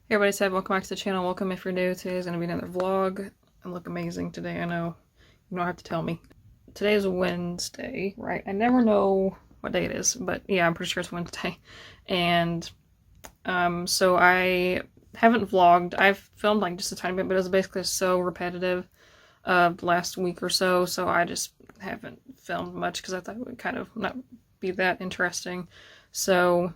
Hey everybody, Seb, welcome back to the channel. Welcome if you're new. Today's going to be another vlog. I look amazing today, I know. You don't have to tell me. Today is Wednesday, right? I never know what day it is, but yeah, I'm pretty sure it's Wednesday. And so I haven't vlogged. I've filmed like just a tiny bit, but it was basically so repetitive of the last week or so, so I just haven't filmed much because I thought it would kind of not be that interesting. So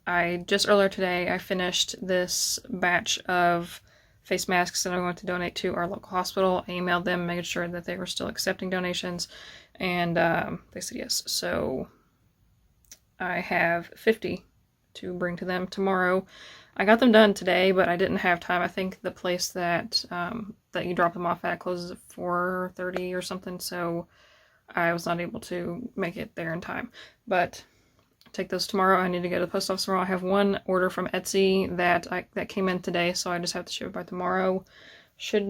I just earlier today I finished this batch of face masks that I'm going to donate to our local hospital. I emailed them, making sure that they were still accepting donations, and they said yes. So I have 50 to bring to them tomorrow. I got them done today, but I didn't have time. I think the place that that you drop them off at closes at 4:30 or something, so I was not able to make it there in time. But take those tomorrow. I need to go to the post office tomorrow. I have one order from Etsy that came in today, so I just have to ship it by tomorrow. Should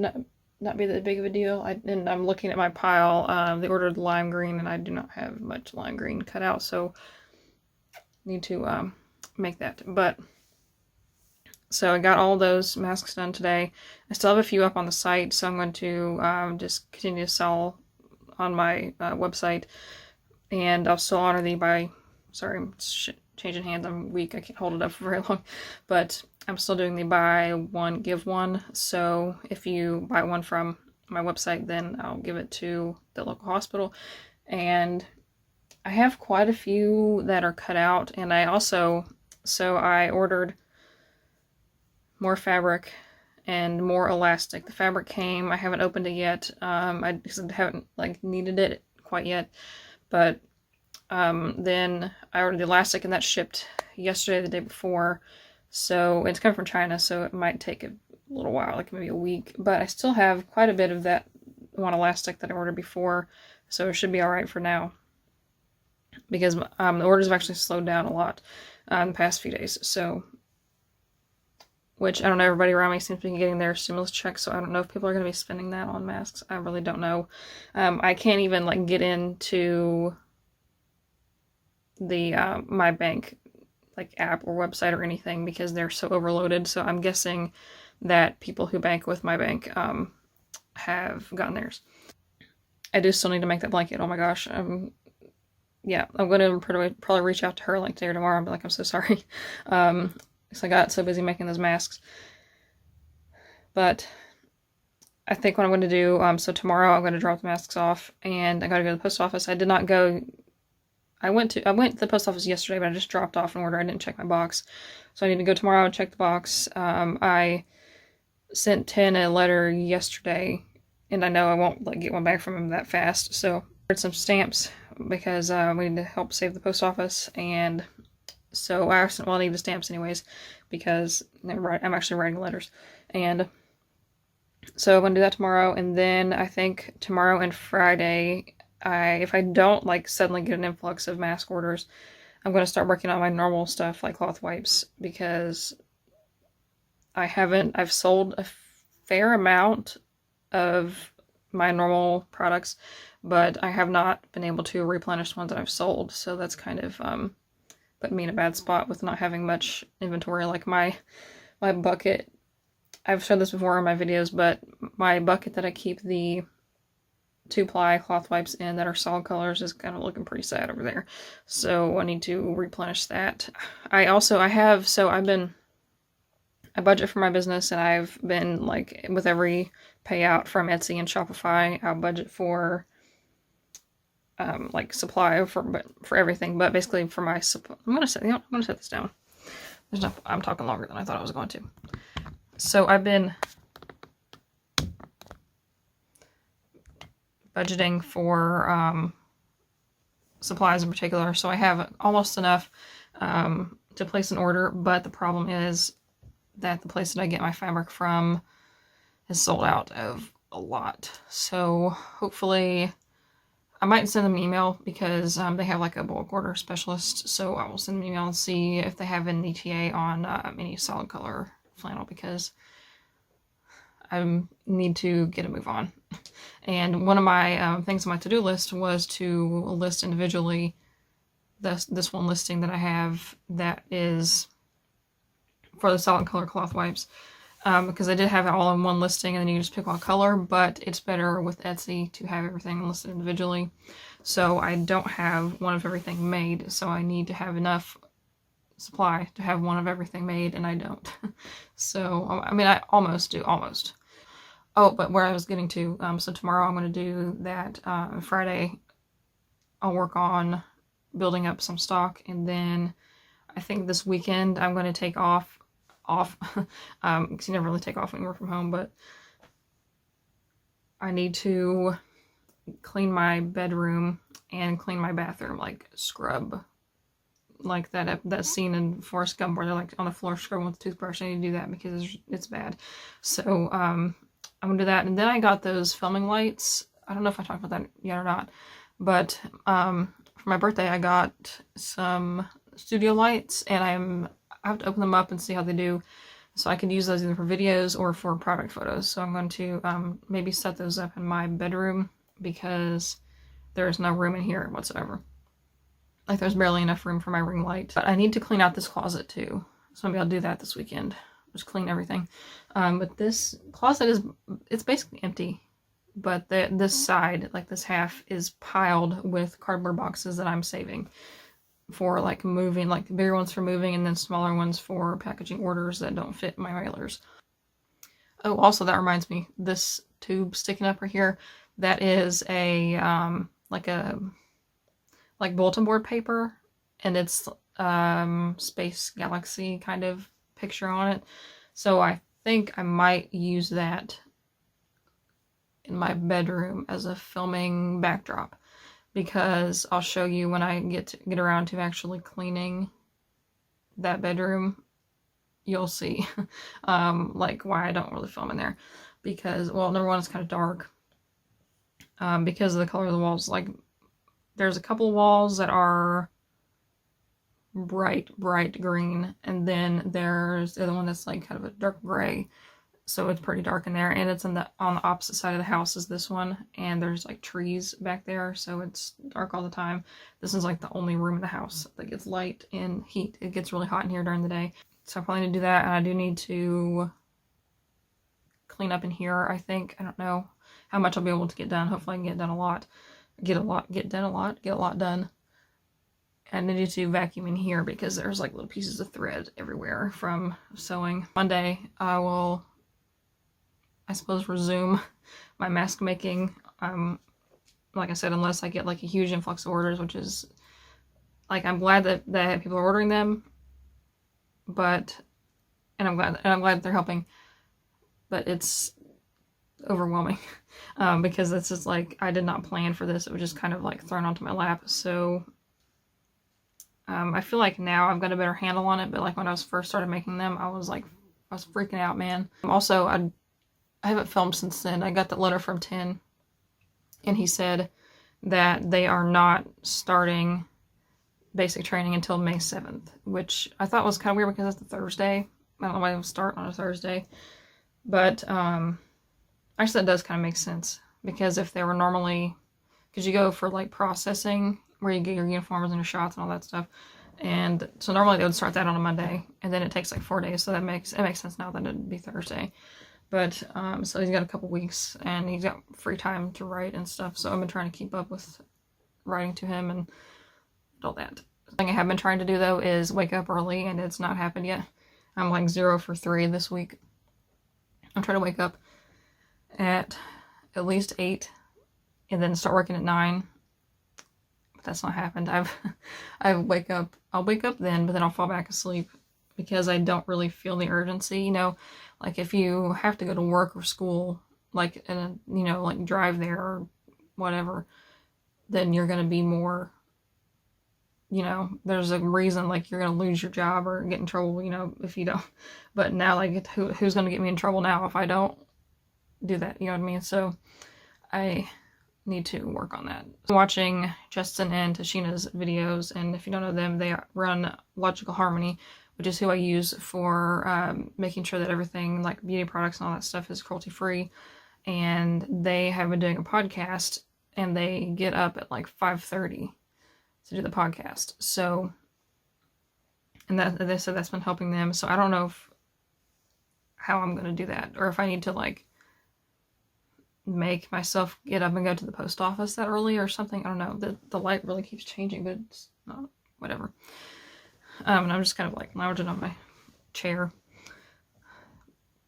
not be that big of a deal. And I'm looking at my pile. They ordered lime green, and I do not have much lime green cut out, so need to make that. But so I got all those masks done today. I still have a few up on the site, so I'm going to just continue to sell on my website, and I'll still honor the by. Sorry, I'm changing hands. I'm weak. I can't hold it up for very long. But I'm still doing the buy one, give one. So if you buy one from my website, then I'll give it to the local hospital. And I have quite a few that are cut out. And I also, so I ordered more fabric and more elastic. The fabric came. I haven't opened it yet. I haven't like needed it quite yet. But then I ordered the elastic, and that shipped yesterday, the day before. So it's coming from China, so it might take a little while, like maybe a week. But I still have quite a bit of that one elastic that I ordered before, so it should be alright for now. Because the orders have actually slowed down a lot in the past few days. So, which I don't know, everybody around me seems to be getting their stimulus checks, so I don't know if people are going to be spending that on masks. I really don't know. I can't even like get into the my bank like app or website or anything because they're so overloaded. So I'm guessing that people who bank with my bank have gotten theirs. I do still need to make that blanket. Oh my gosh. Yeah, I'm going to probably reach out to her like today or tomorrow and be like, I'm so sorry. Because I got so busy making those masks. But I think what I'm going to do, so tomorrow I'm going to drop the masks off, and I got to go to the post office. I did not go. I went to the post office yesterday, but I just dropped off an order. I didn't check my box. So I need to go tomorrow and check the box. I sent 10 a letter yesterday, and I know I won't like get one back from him that fast. So I ordered some stamps because we need to help save the post office. And so I need the stamps anyways because I'm actually writing letters. And so I'm going to do that tomorrow. And then I think tomorrow and Friday, if I don't like suddenly get an influx of mask orders, I'm going to start working on my normal stuff like cloth wipes, because I've sold a fair amount of my normal products, but I have not been able to replenish ones that I've sold. So that's kind of put me in a bad spot with not having much inventory. Like my bucket, I've showed this before in my videos, but my bucket that I keep the 2-ply cloth wipes in that are solid colors is kind of looking pretty sad over there. So I need to replenish that. I budget for my business, and I've been like with every payout from Etsy and Shopify, I'll budget for like supply for everything, but basically for my supply. I'm gonna set this down. I'm talking longer than I thought I was going to. So I've been budgeting for supplies in particular, so I have almost enough to place an order, but the problem is that the place that I get my fabric from is sold out of a lot. So hopefully I might send them an email because they have like a bulk order specialist, so I will send them an email and see if they have an ETA on any solid color flannel, because I need to get a move on. And one of my things on my to-do list was to list individually this one listing that I have that is for the solid color cloth wipes. Because I did have it all in one listing and then you just pick one color, but it's better with Etsy to have everything listed individually. So I don't have one of everything made, so I need to have enough supply to have one of everything made, and I don't. So, I mean, I almost do, almost. Oh, but where I was getting to, so tomorrow I'm going to do that. Friday I'll work on building up some stock, and then I think this weekend I'm going to take off, because you never really take off when you work from home, but I need to clean my bedroom and clean my bathroom, like scrub, like that scene in Forrest Gump where they're like on the floor scrubbing with the toothbrush. I need to do that because it's bad. So I'm gonna do that, and then I got those filming lights. I don't know if I talked about that yet or not, but for my birthday I got some studio lights, and I have to open them up and see how they do, so I can use those either for videos or for product photos. So I'm going to maybe set those up in my bedroom because there's no room in here whatsoever. Like, there's barely enough room for my ring light. But I need to clean out this closet too, so maybe I'll do that this weekend. Just clean everything. But this closet it's basically empty, but this side, like this half, is piled with cardboard boxes that I'm saving for like moving, like bigger ones for moving and then smaller ones for packaging orders that don't fit my mailers. Oh, also that reminds me, this tube sticking up right here, that is a like bulletin board paper, and it's space galaxy kind of picture on it. So I think I might use that in my bedroom as a filming backdrop, because I'll show you when I get around to actually cleaning that bedroom. You'll see like why I don't really film in there, because, well, number one, it's kind of dark because of the color of the walls. Like, there's a couple walls that are bright green, and then there's the other one that's like kind of a dark gray, so it's pretty dark in there, and it's on the opposite side of the house as this one, and there's like trees back there, so it's dark all the time. This is like the only room in the house that gets light and heat. It gets really hot in here during the day, so I probably need to do that, and I do need to clean up in here. I think, I don't know how much I'll be able to get done. Hopefully I can get done a lot. Get a lot done. And I need to vacuum in here because there's like little pieces of thread everywhere from sewing. Monday I will, I suppose, resume my mask making. Like I said, unless I get like a huge influx of orders, which is like, I'm glad that people are ordering them, but I'm glad that they're helping, but it's overwhelming because this is like, I did not plan for this. It was just kind of like thrown onto my lap. So I feel like now I've got a better handle on it, but like when I was first started making them, I was freaking out, man. Also, I haven't filmed since then. I got that letter from Tin, and he said that they are not starting basic training until May 7th, which I thought was kind of weird because it's a Thursday. I don't know why they would start on a Thursday, but actually that does kind of make sense, because if they were normally, because you go for like processing where you get your uniforms and your shots and all that stuff, and so normally they would start that on a Monday, and then it takes like 4 days, so it makes sense now that it'd be Thursday. But so he's got a couple weeks, and he's got free time to write and stuff, so I've been trying to keep up with writing to him and all that. The thing I have been trying to do though is wake up early, and it's not happened yet. I'm like 0 for 3 this week. I'm trying to wake up at least 8 and then start working at 9. But that's not happened. I'll wake up then, but then I'll fall back asleep because I don't really feel the urgency, you know, like if you have to go to work or school, like, you know, like drive there or whatever, then you're going to be more, you know, there's a reason, like, you're going to lose your job or get in trouble, you know, if you don't. But now, like, who's going to get me in trouble now if I don't do that, you know what I mean? So I need to work on that. I'm watching Justin and Tashina's videos, and if you don't know them, they run Logical Harmony, which is who I use for making sure that everything, like beauty products and all that stuff, is cruelty-free. And they have been doing a podcast, and they get up at like 5:30 to do the podcast. So, and that they said that's been helping them. So I don't know if how I'm gonna do that, or if I need to like make myself get up and go to the post office that early or something. I don't know. The light really keeps changing, but it's not, whatever. And I'm just kind of like lounging on my chair.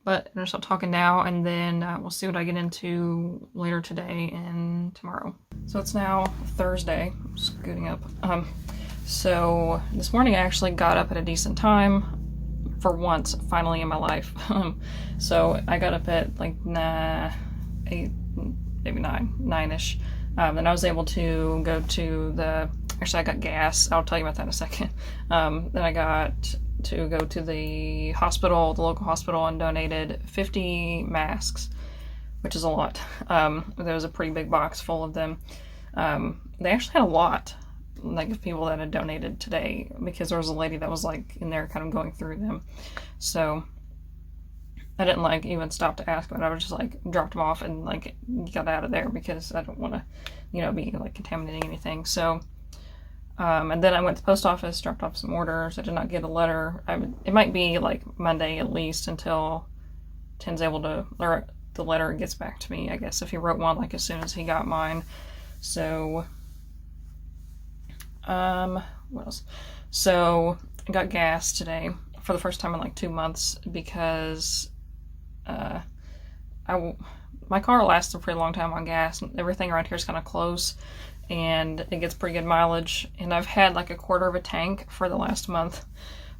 But I'm gonna stop talking now, and then we'll see what I get into later today and tomorrow. So it's now Thursday. I'm scooting up. So this morning I actually got up at a decent time for once, finally in my life. So I got up at like 8, maybe 9-ish. Then I was able to go to actually I got gas. I'll tell you about that in a second. Then I got to go to the hospital, the local hospital, and donated 50 masks, which is a lot. There was a pretty big box full of them. They actually had a lot, like, of people that had donated today, because there was a lady that was like in there kind of going through them. So I didn't like even stop to ask, but I was just like dropped them off and like got out of there because I don't want to, be like contaminating anything. So and then I went to the post office, dropped off some orders. I did not get a letter. It might be like Monday at least until Tim's able to, or the letter gets back to me, I guess, if he wrote one like as soon as he got mine. So, what else? So I got gas today for the first time in like 2 months because my car lasts a pretty long time on gas. Everything around here is kind of close, and it gets pretty good mileage. And I've had like a quarter of a tank for the last month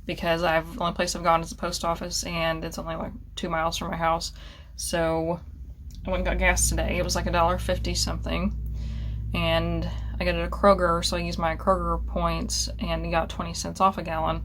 because the only place I've gone is the post office, and it's only like 2 miles from my house. So I went and got gas today. It was like $1.50 something, and I got it at a Kroger, so I used my Kroger points and got 20 cents off a gallon.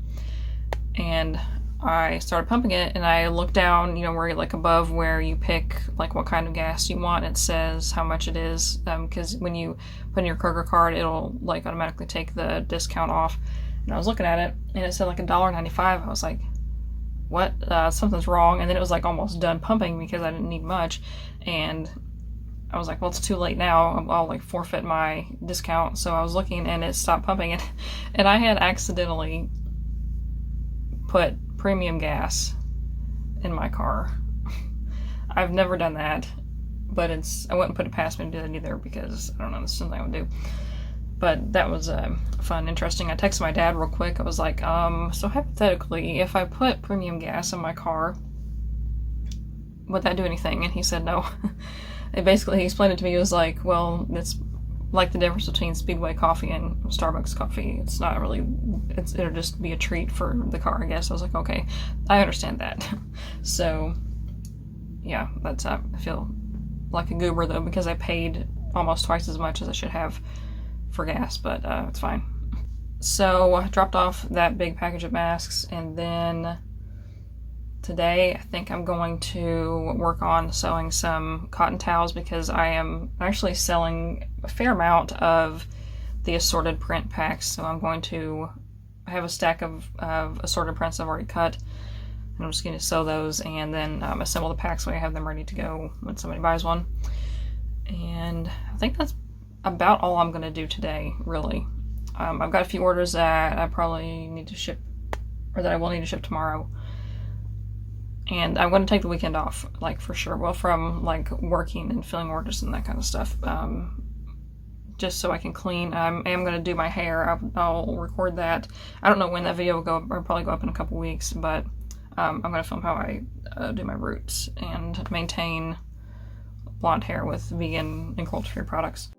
And I started pumping it, and I looked down, where like above where you pick like what kind of gas you want. It says how much it is, because when you put in your Kroger card, it'll like automatically take the discount off. And I was looking at it, and it said like $1.95. I was like, what? Something's wrong. And then it was like almost done pumping because I didn't need much, and I was like, well, it's too late now. I'll like forfeit my discount. So I was looking, and it stopped pumping it, and I had accidentally put premium gas in my car. I've never done that, but I wouldn't put it past me to do that either, because I don't know, this is something I would do. But that was fun, interesting. I texted my dad real quick. I was like, so hypothetically, if I put premium gas in my car, would that do anything? And he said no. He explained it to me. He was like, well, it's like the difference between Speedway coffee and Starbucks coffee. It's not really, it'll just be a treat for the car, I guess. I was like, okay, I understand that. So, yeah, I feel like a goober though, because I paid almost twice as much as I should have for gas, but it's fine. So I dropped off that big package of masks, and then today I think I'm going to work on sewing some cotton towels, because I am actually selling a fair amount of the assorted print packs. So I have a stack of assorted prints I've already cut, and I'm just going to sew those and then assemble the packs so I have them ready to go when somebody buys one. And I think that's about all I'm going to do today, really. I've got a few orders that I probably need to ship, or that I will need to ship tomorrow. And I'm going to take the weekend off, like, for sure. Well, from like working and filling orders and that kind of stuff, just so I can clean. I am going to do my hair. I'll record that. I don't know when that video will go. It'll probably go up in a couple weeks, but I'm going to film how I do my roots and maintain blonde hair with vegan and cruelty-free products.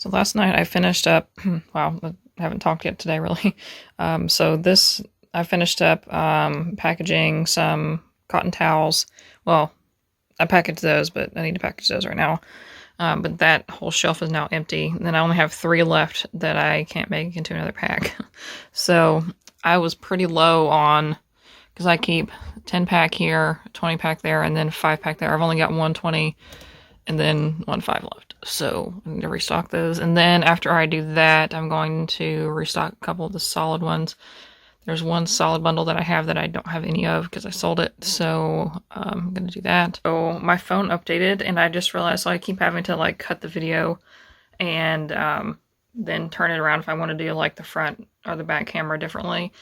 So last night I finished up, wow, I haven't talked yet today really. I finished up packaging some cotton towels. Well, I packaged those, but I need to package those right now. But that whole shelf is now empty. And then I only have 3 left that I can't make into another pack. So I was pretty low on, because I keep 10 pack here, 20 pack there, and then 5 pack there. I've only got 120 and then 1 5 left. So I need to restock those. And then after I do that, I'm going to restock a couple of the solid ones. There's one solid bundle that I have that I don't have any of because I sold it. So I'm going to do that. So my phone updated and I just realized, so I keep having to like cut the video and then turn it around if I want to do like the front or the back camera differently.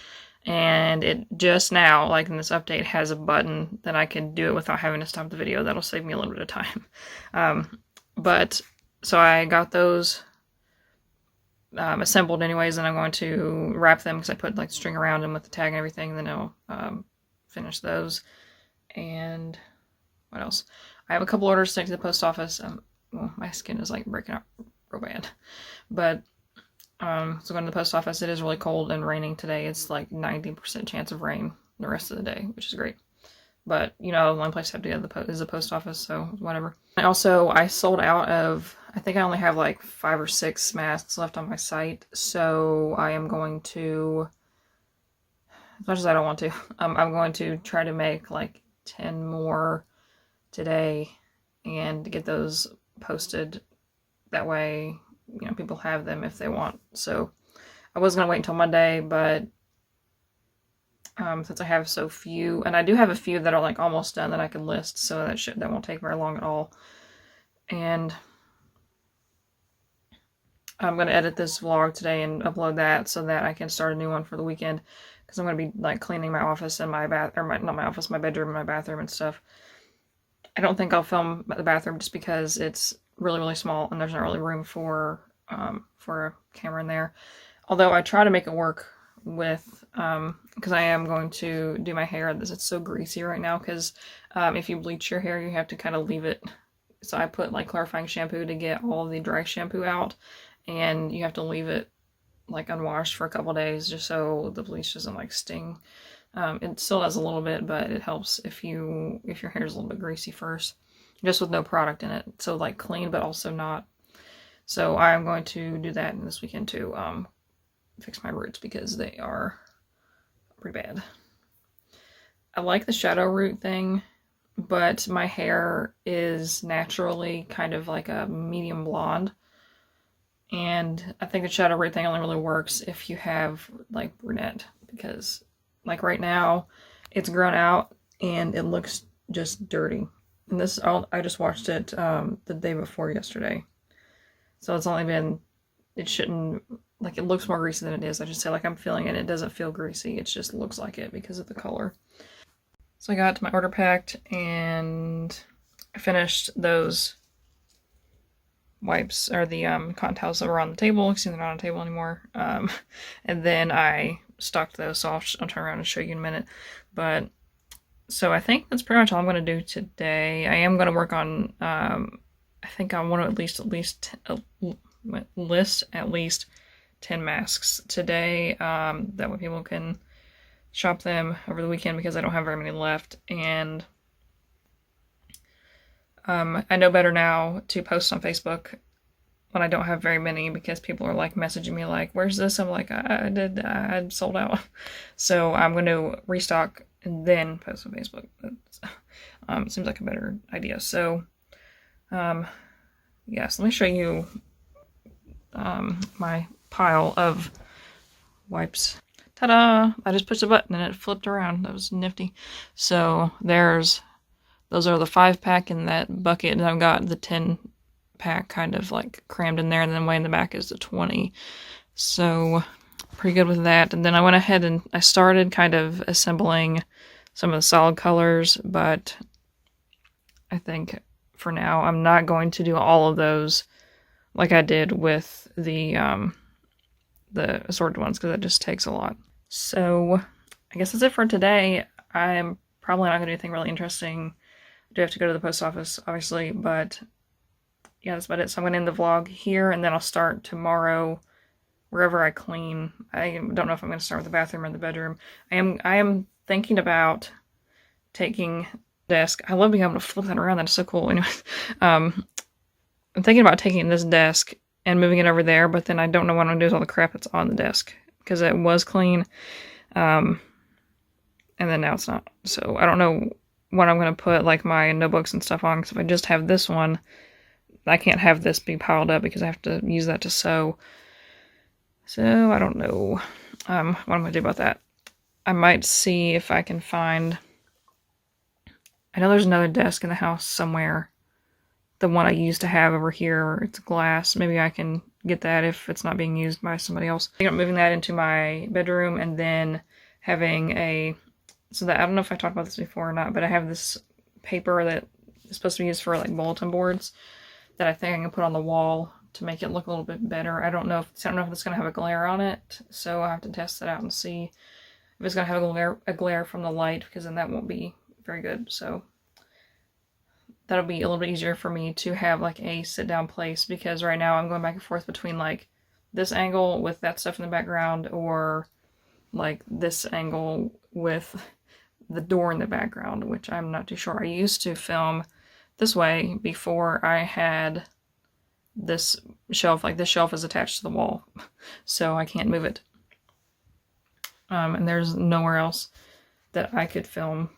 And it just now, like in this update, has a button that I can do it without having to stop the video. That'll save me a little bit of time. So I got those assembled anyways, and I'm going to wrap them because I put like the string around them with the tag and everything, and then I'll finish those. And what else? I have a couple orders to take to the post office. Well, my skin is like breaking out real bad. But so going to the post office, it is really cold and raining today. It's like 90% chance of rain the rest of the day, which is great. But, you know, the only place I have to go to is the post office, so whatever. I sold out of, I think I only have like 5 or 6 masks left on my site, so I am going to, as much as I don't want to, I'm going to try to make like 10 more today and get those posted. That way, you know, people have them if they want. So I was going to wait until Monday, but since I have so few, and I do have a few that are like almost done that I can list, so that won't take very long at all. And I'm going to edit this vlog today and upload that so that I can start a new one for the weekend, because I'm going to be like cleaning my office and my bedroom and my bathroom and stuff. I don't think I'll film the bathroom just because it's really, really small and there's not really room for a camera in there. Although I try to make it work with, because I am going to do my hair. It's so greasy right now because if you bleach your hair, you have to kind of leave it. So I put like clarifying shampoo to get all the dry shampoo out, and you have to leave it like unwashed for a couple days just so the bleach doesn't like sting. It still does a little bit, but it helps if your hair is a little bit greasy first, just with no product in it. So like clean, but also not. So I'm going to do that this weekend to fix my roots because they are pretty bad. I like the shadow root thing, but my hair is naturally kind of like a medium blonde. And I think the shadow root thing only really works if you have like brunette, because like right now it's grown out and it looks just dirty. And I just watched it the day before yesterday. So it's only been, it shouldn't, like it looks more greasy than it is. I just say like I'm feeling it. It doesn't feel greasy. It just looks like it because of the color. So I got my order packed and I finished those wipes, or the cotton towels that were on the table. See, they're not on the table anymore. And then I stocked those, so I'll turn around and show you in a minute. But so I think that's pretty much all I'm going to do today. I am going to work on, I think I want to list at least 10 masks today. That way people can shop them over the weekend because I don't have very many left. And I know better now to post on Facebook when I don't have very many, because people are like messaging me like, where's this? I'm like, I sold out. So I'm going to restock and then post on Facebook. Seems like a better idea. So yes, let me show you my pile of wipes. Ta-da! I just pushed a button and it flipped around. That was nifty. So those are the 5-pack in that bucket, and I've got the 10-pack kind of like crammed in there, and then way in the back is the 20. So pretty good with that. And then I went ahead and I started kind of assembling some of the solid colors, but I think for now I'm not going to do all of those like I did with the assorted ones, because that just takes a lot. So I guess that's it for today. I'm probably not going to do anything really interesting. I do have to go to the post office, obviously, but yeah, that's about it. So I'm going to end the vlog here, and then I'll start tomorrow wherever I clean. I don't know if I'm going to start with the bathroom or the bedroom. I am thinking about taking desk. I love being able to flip that around. That's so cool. Anyway, I'm thinking about taking this desk and moving it over there, but then I don't know what I'm going to do with all the crap that's on the desk because it was clean. And then now it's not. So I don't know what I'm going to put like my notebooks and stuff on, because if I just have this one, I can't have this be piled up because I have to use that to sew. So I don't know what I'm going to do about that. I might see if I can find... I know there's another desk in the house somewhere. The one I used to have over here, it's glass. Maybe I can get that if it's not being used by somebody else. I'm moving that into my bedroom, and then having a... So that, I don't know if I talked about this before or not, but I have this paper that is supposed to be used for like bulletin boards that I think I can put on the wall to make it look a little bit better. I don't know if it's going to have a glare on it, so I have to test it out and see if it's going to have a glare from the light, because then that won't be very good. So that'll be a little bit easier for me to have like a sit down place, because right now I'm going back and forth between like this angle with that stuff in the background, or like this angle with the door in the background, which I'm not too sure. I used to film this way before I had this shelf. Like this shelf is attached to the wall, so I can't move it. And there's nowhere else that I could film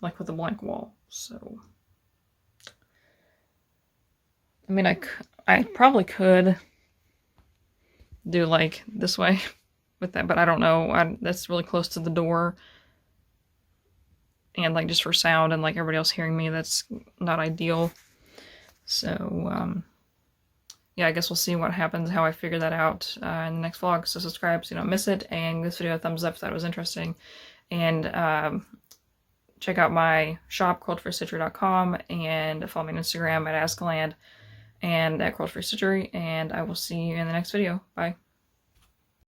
like with a blank wall. So I mean, I probably could do like this way with that, but I don't know. That's really close to the door, and like just for sound and like everybody else hearing me, that's not ideal. So yeah, I guess we'll see what happens, how I figure that out in the next vlog. So subscribe so you don't miss it, and give this video a thumbs up if that was interesting. And check out my shop, quiltedforstitchery.com, and follow me on Instagram at Askaland and at Quilted for Stitchery. And I will see you in the next video. Bye.